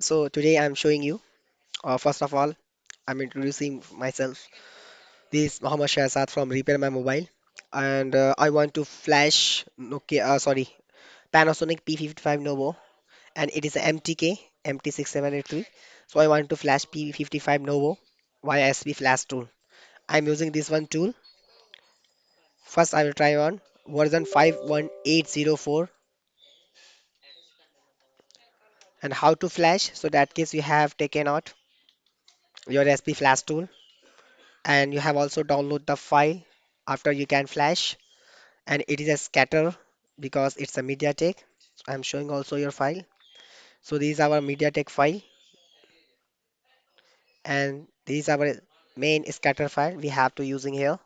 So today I'm showing you. First of all, I'm introducing myself. This is Mohammed Shahzad from Repair My Mobile, and I want to flash Nokia. Panasonic P55 Novo, and it is a MTK MT6783. So I want to flash P55 Novo via SB Flash tool. I'm using this one tool. First, I will try on version 51804 and how to flash. So that case you have taken out your SB Flash tool and you have also download the file after you can flash and it is a scatter because it's a MediaTek. I'm showing also your file. So these are our MediaTek file and these are our main scatter file we have to using here.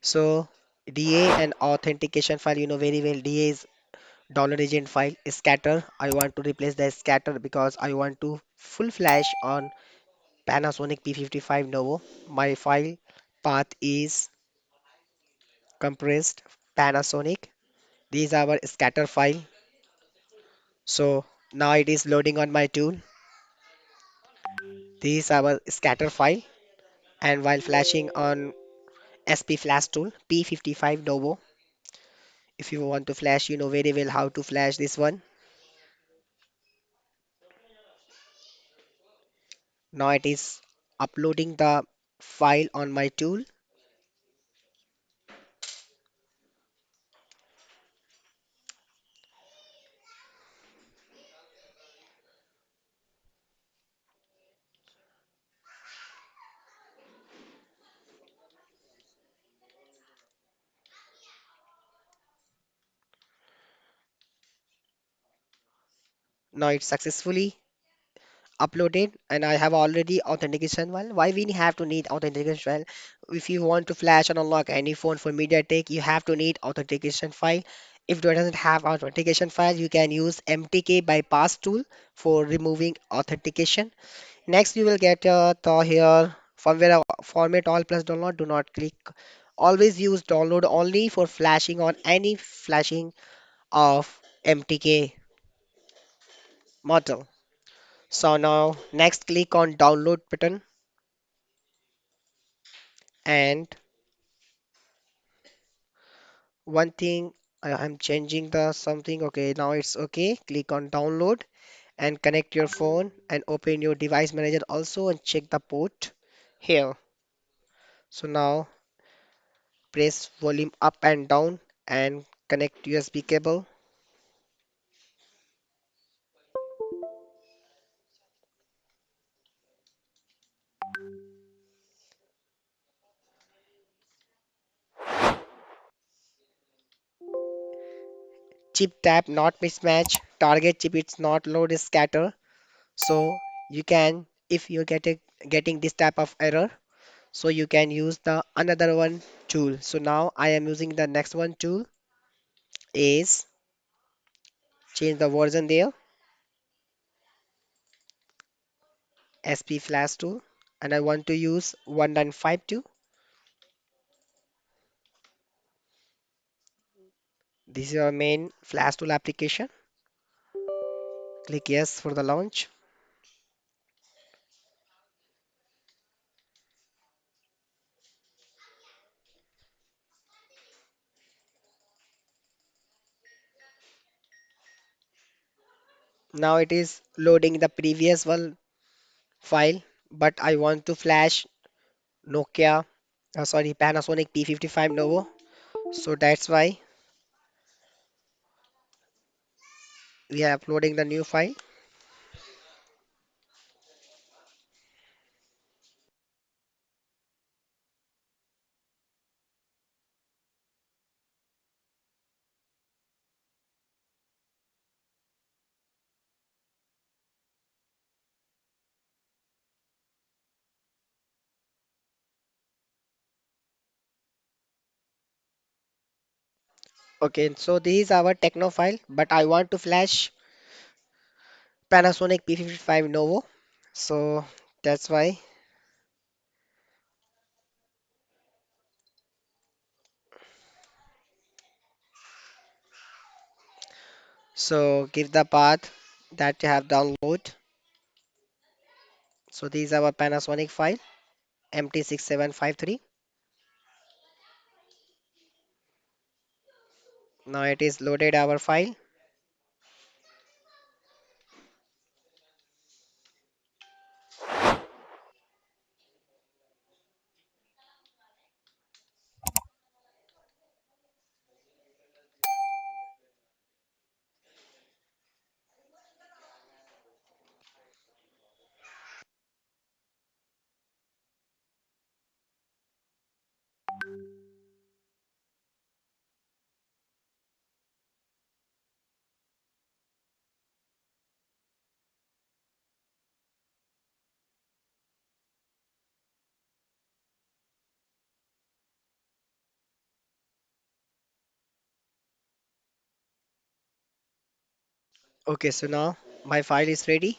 So DA and authentication file, you know very well, DA is dollar agent file. Scatter, I want to replace the scatter because I want to full flash on Panasonic P55 Novo. My file path is compressed Panasonic. These are our scatter file. So now it is loading on my tool. These are our scatter file. And while flashing on SP flash tool P55 Novo, if you want to flash, you know very well how to flash this one. Now it is uploading the file on my tool. Now it's successfully uploaded and I have already authentication file. Why we have to need authentication file? If you want to flash and unlock any phone for MediaTek, you have to need authentication file. If it doesn't have authentication file, you can use MTK bypass tool for removing authentication. Next, you will get the here firmware format all plus download. Do not click. Always use download only for flashing on any flashing of MTK model. So now next click on download button and one thing I'm changing the something. Okay, now it's okay. Click on download and connect your phone and open your device manager also and check the port here. So now press volume up and down and connect USB cable. Chip tap not mismatch. Target chip it's not load is scatter. So you can if you're getting this type of error, so you can use the another one tool. So now I am using the next one tool is change the version there SP flash tool and I want to use 1952. This is our main flash tool application. Click yes for the launch. Now it is loading the previous one file, but I want to flash Panasonic P55 Novo. So that's why we are uploading the new file. Okay, so this is our techno file, but I want to flash Panasonic P55 Novo. So that's why. So give the path that you have download. So this is our Panasonic file, MT6753. Now it is loaded our file. Okay, so now my file is ready.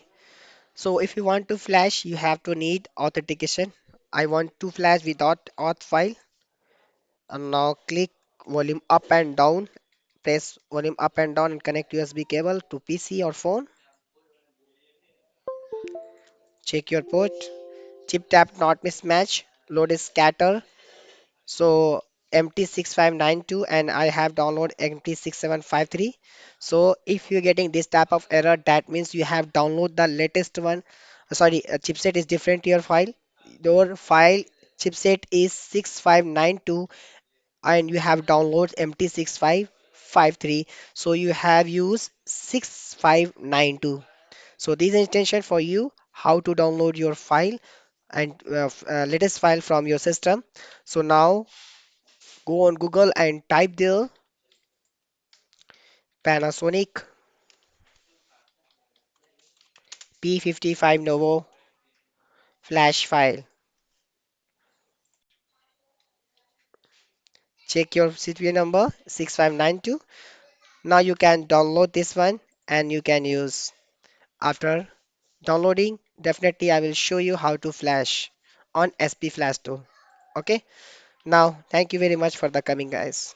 So if you want to flash, you have to need authentication. I want to flash without auth file. And now click volume up and down. Press volume up and down and connect USB cable to PC or phone. Check your port. Chip tap not mismatch. Load is scatter. So MT6592 and I have download MT6753. So if you're getting this type of error, that means you have download the latest one. Sorry, chipset is different to your file. Your file chipset is 6592 and you have download MT6553. So you have used 6592. So this is intention for you how to download your file and latest file from your system. So now go on Google and type there Panasonic P55 Novo flash file. Check your CPU number 6592. Now you can download this one and you can use. After downloading, definitely I will show you how to flash on SP Flash tool. Okay. Now, thank you very much for the coming guys.